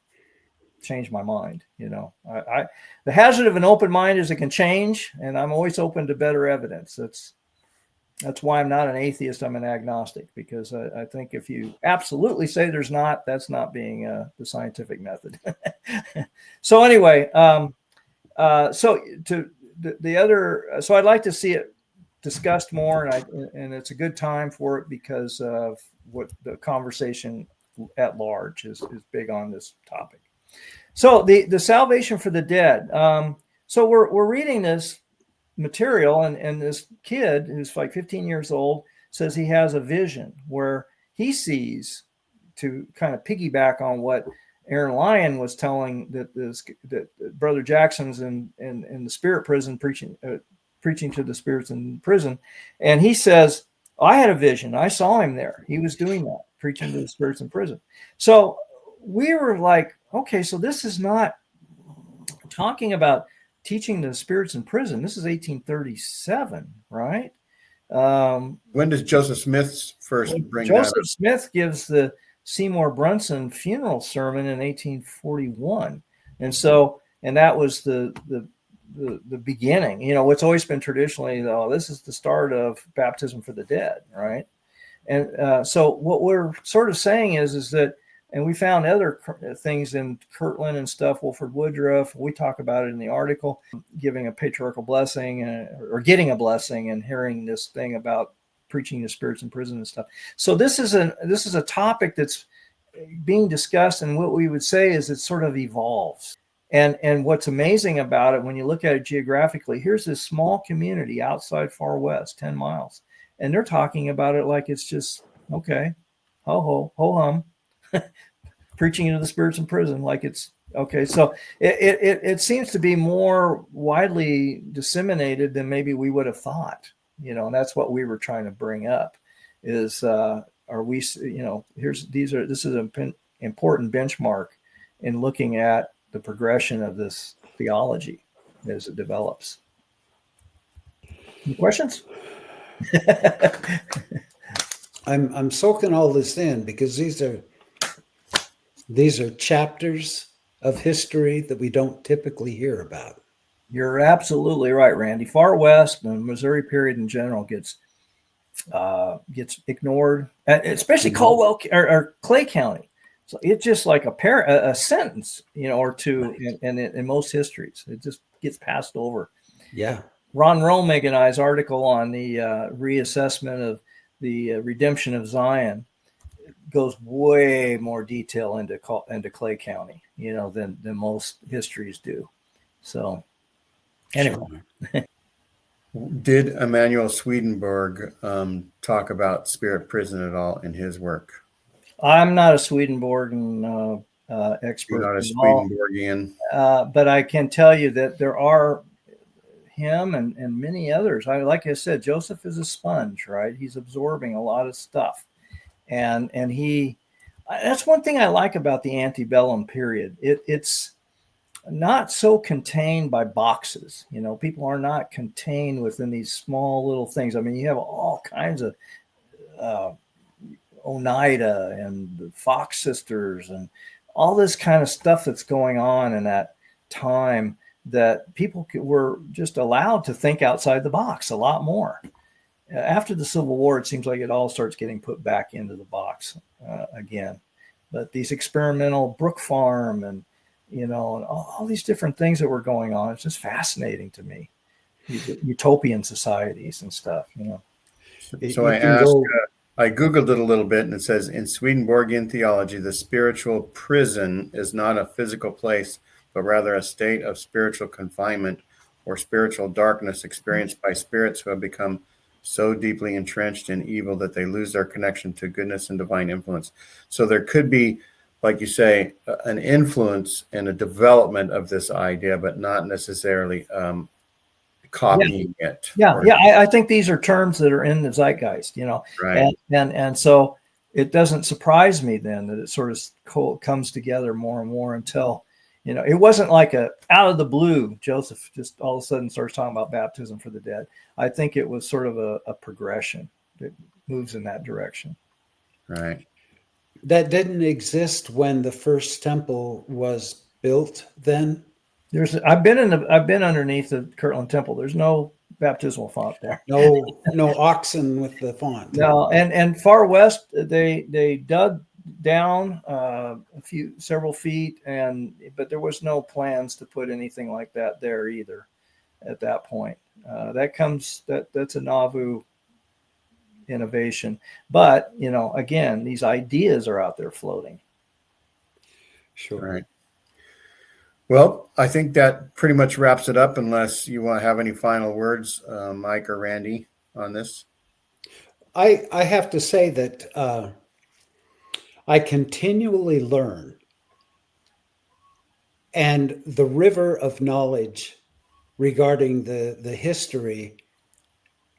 change my mind. The hazard of an open mind is it can change, and I'm always open to better evidence. That's why I'm not an atheist. I'm an agnostic, because I think if you absolutely say there's not, that's not being the scientific method. So anyway, so I'd like to see it discussed more, and it's a good time for it because of what the conversation at large is big on this topic. So the salvation for the dead. So we're reading this material, and this kid who's like 15 years old says he has a vision where he sees, to kind of piggyback on what Aaron Lyon was telling, that Brother Jackson's in the spirit prison preaching to the spirits in prison. And he says, I had a vision. I saw him there. He was doing that, preaching to the spirits in prison. So we were like, okay, so this is not talking about teaching the spirits in prison. This is 1837, right? When does Joseph Smith first bring that up? Joseph Smith gives the Seymour Brunson funeral sermon in 1841. And that was the beginning. What's always been traditionally, this is the start of baptism for the dead, right? And so what we're sort of saying is that, and we found other things in Kirtland and stuff, Wilford Woodruff, we talk about it in the article, giving a patriarchal blessing or getting a blessing, and hearing this thing about preaching to spirits in prison and stuff. So this is a topic that's being discussed, and what we would say is it sort of evolves. And what's amazing about it, when you look at it geographically, here's this small community outside Far West, 10 miles, and they're talking about it like it's just, okay, ho hum, preaching into the spirits in prison, like it's okay. So it seems to be more widely disseminated than maybe we would have thought, and that's what we were trying to bring up is, this is an important benchmark in looking at the progression of this theology as it develops. Any questions? I'm soaking all this in because these are chapters of history that we don't typically hear about. You're absolutely right, Randy. Far West and Missouri period in general gets ignored, especially Caldwell or Clay County. So it's just like a sentence, or two in most histories. It just gets passed over. Yeah. Ron Romig and I's article on the reassessment of the redemption of Zion goes way more detail into Clay County, than most histories do. So, anyway. Sure. Did Emanuel Swedenborg talk about spirit prison at all in his work? I'm not a Swedenborgian expert. You're not a Swedenborgian. But I can tell you that there are him and many others. Like I said, Joseph is a sponge, right? He's absorbing a lot of stuff. And that's one thing I like about the antebellum period. It's not so contained by boxes. People are not contained within these small little things. I mean, you have all kinds of Oneida and the Fox sisters and all this kind of stuff that's going on in that time, that people were just allowed to think outside the box a lot more. After the Civil War, it seems like it all starts getting put back into the box again. But these experimental Brook Farm and, and all these different things that were going on, it's just fascinating to me. Utopian societies and stuff, So I asked, I Googled it a little bit, and it says, in Swedenborgian theology, the spiritual prison is not a physical place, but rather a state of spiritual confinement or spiritual darkness experienced by spirits who have become so deeply entrenched in evil that they lose their connection to goodness and divine influence. So there could be, like you say, an influence and a development of this idea, but not necessarily copying it. I think these are terms that are in the zeitgeist, right. And so it doesn't surprise me then that it sort of comes together more and more until, it wasn't like out of the blue, Joseph just all of a sudden starts talking about baptism for the dead. I think it was sort of a progression that moves in that direction. Right. That didn't exist when the first temple was built then? I've been underneath the Kirtland Temple. There's no baptismal font there. No oxen with the font. No, and far west they dug down several feet, but there was no plans to put anything like that there either at that point. That's a Nauvoo innovation. But again, these ideas are out there floating. Sure. Right. Well, I think that pretty much wraps it up, unless you want to have any final words, Mike or Randy, on this. I have to say that I continually learn, and the river of knowledge regarding the history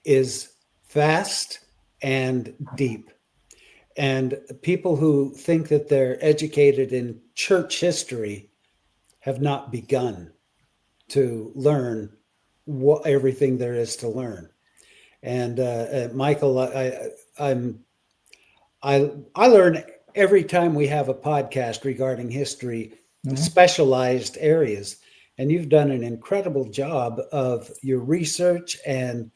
is vast and deep. And people who think that they're educated in church history have not begun to learn everything there is to learn. And Michael, I learn every time we have a podcast regarding history, specialized areas. And you've done an incredible job of your research and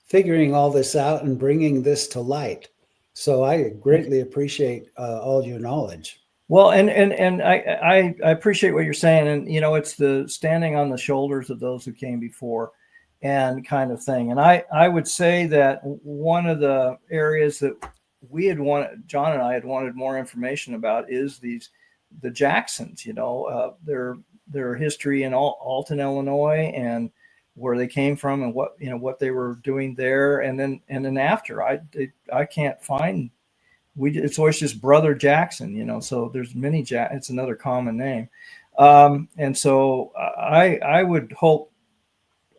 figuring all this out and bringing this to light. So I greatly appreciate all your knowledge. Well, and I appreciate what you're saying. And, it's the standing on the shoulders of those who came before and kind of thing. And I would say that one of the areas that John and I had wanted more information about is the Jacksons, their history in Alton, Illinois, and where they came from and what they were doing there. And then after I can't find, it's always just Brother Jackson, so there's many it's another common name. And so I would hope,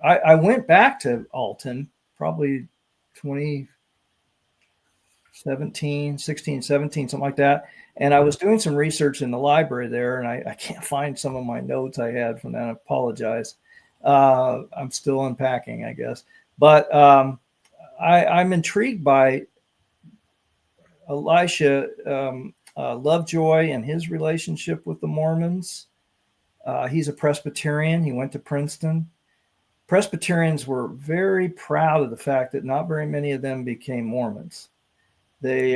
I went back to Alton probably 16, 17, something like that. And I was doing some research in the library there, and I can't find some of my notes I had from that. I apologize. I'm still unpacking, I guess. But I'm intrigued by Elisha Lovejoy and his relationship with the Mormons. He's a Presbyterian. He went to Princeton. Presbyterians were very proud of the fact that not very many of them became Mormons. They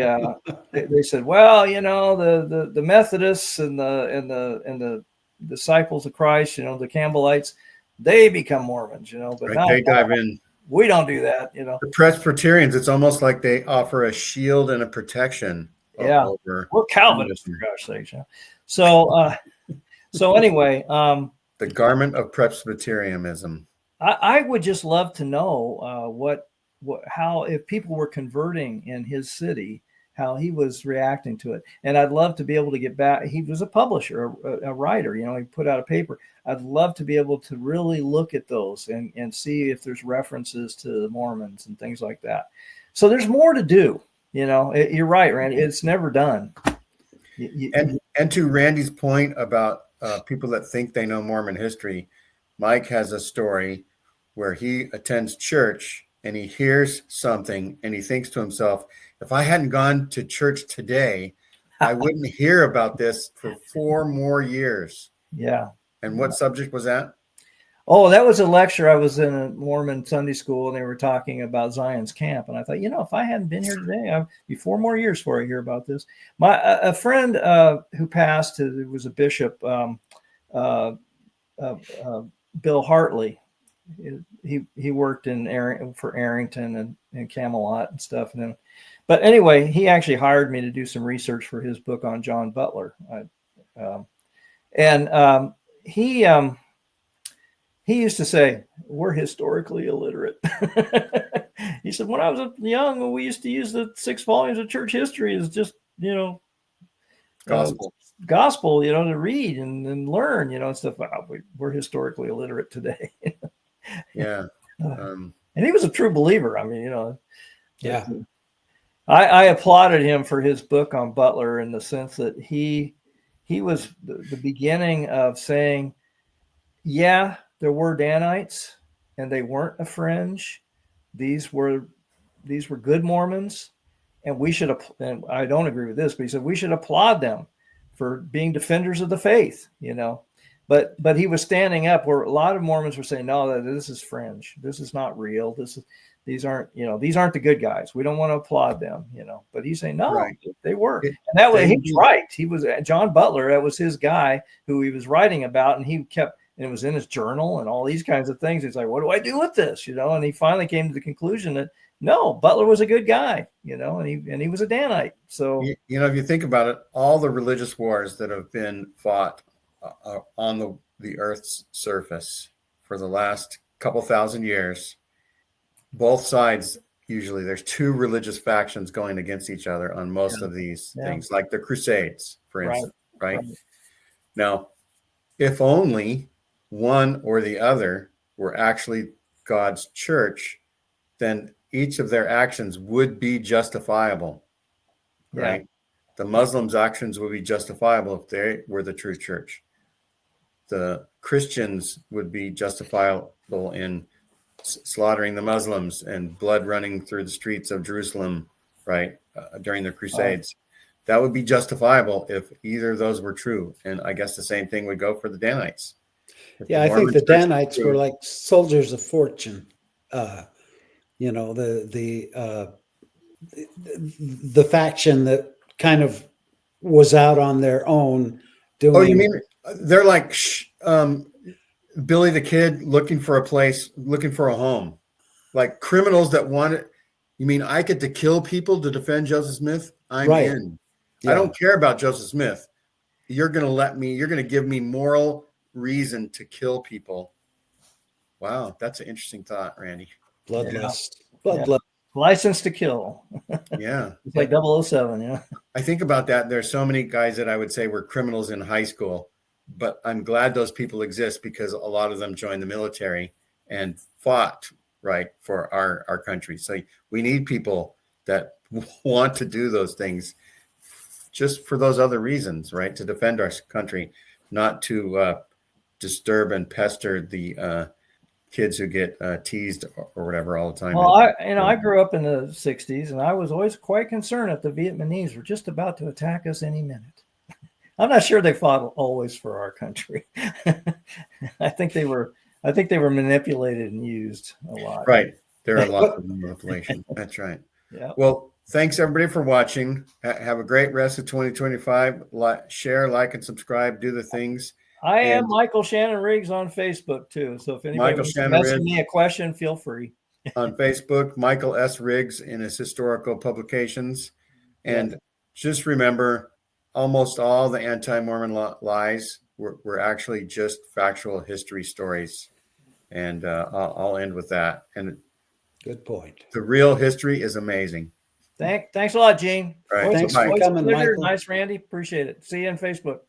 said, well, the Methodists and the disciples of Christ, the Campbellites, they become Mormons, but right. They dive in. We don't do that, The Presbyterians, it's almost like they offer a shield and a protection over. We're Calvinists, for gosh sakes. So anyway, the garment of Presbyterianism. I would just love to know how if people were converting in his city, how he was reacting to it. And I'd love to be able to get back. He was a publisher, a writer, he put out a paper. I'd love to be able to really look at those and see if there's references to the Mormons and things like that. So there's more to do. You're right, Randy. It's never done. And to Randy's point about people that think they know Mormon history, Mike has a story where he attends church and he hears something and he thinks to himself, if I hadn't gone to church today, I wouldn't hear about this for 4 more years. Yeah. And what subject was that? Oh, that was a lecture. I was in a Mormon Sunday school and they were talking about Zion's camp. And I thought, if I hadn't been here today, I'd be 4 more years before I hear about this. A friend who passed, who was a bishop, Bill Hartley, he worked for Arrington and Camelot and stuff. But anyway, he actually hired me to do some research for his book on John Butler. He used to say, we're historically illiterate. He said, when I was young, we used to use the 6 volumes of church history as just, gospel, to read and learn, and stuff. We're historically illiterate today. Yeah. And he was a true believer. Yeah. I applauded him for his book on Butler in the sense that he was the beginning of saying, yeah, there were Danites and they weren't a fringe. These were good Mormons, and and I don't agree with this, but he said we should applaud them for being defenders of the faith, But he was standing up where a lot of Mormons were saying, no, this is fringe. This is not real. These aren't the good guys. We don't want to applaud them, But he's saying, no, right. They were. And that way he was right. He was John Butler. That was his guy who he was writing about, and he kept. And it was in his journal and all these kinds of things. He's like, what do I do with this? And he finally came to the conclusion that no, Butler was a good guy, and he was a Danite. So, if you think about it, all the religious wars that have been fought on the earth's surface for the last couple thousand years, both sides, usually there's 2 religious factions going against each other on most of these things, like the Crusades, for instance, right? Now, if only one or the other were actually God's church, then each of their actions would be justifiable, right? The Muslims' actions would be justifiable if they were the true church. The Christians would be justifiable in slaughtering the Muslims and blood running through the streets of Jerusalem, right, during the Crusades. That would be justifiable if either of those were true. And I guess the same thing would go for the Danites. I think the Danites were like soldiers of fortune. The faction that kind of was out on their own doing. Oh, you mean they're like Billy the Kid looking for a home, like criminals that wanted. You mean I get to kill people to defend Joseph Smith? I'm in. Yeah. I don't care about Joseph Smith. You're going to give me moral reason to kill people. Wow, that's an interesting thought, Randy. Bloodlust. License to kill. Yeah. It's like 007, yeah. I think about that. There's so many guys that I would say were criminals in high school, but I'm glad those people exist because a lot of them joined the military and fought, right, for our country. So we need people that want to do those things just for those other reasons, right? To defend our country, not to disturb and pester the kids who get teased or whatever all the time. Well, I grew up in the 60s, and I was always quite concerned that the Vietnamese were just about to attack us any minute. I'm not sure they fought always for our country. I think they were manipulated and used a lot. Right. There are a lot of manipulation. That's right. Yeah. Well, thanks everybody for watching. Have a great rest of 2025. Share, like, and subscribe. Do the things. I am And Michael Shannon Riggs on Facebook too. So if anybody Michael wants to Shannon ask Riggs me a question, feel free. on Facebook, Michael S. Riggs in his historical publications. And just remember, almost all the anti-Mormon lies were actually just factual history stories. And I'll end with that. And Good point. the real history is amazing. Thanks a lot, Gene. All right. Always, Thanks for always a coming, pleasure. Michael. Nice, Randy. Appreciate it. See you on Facebook.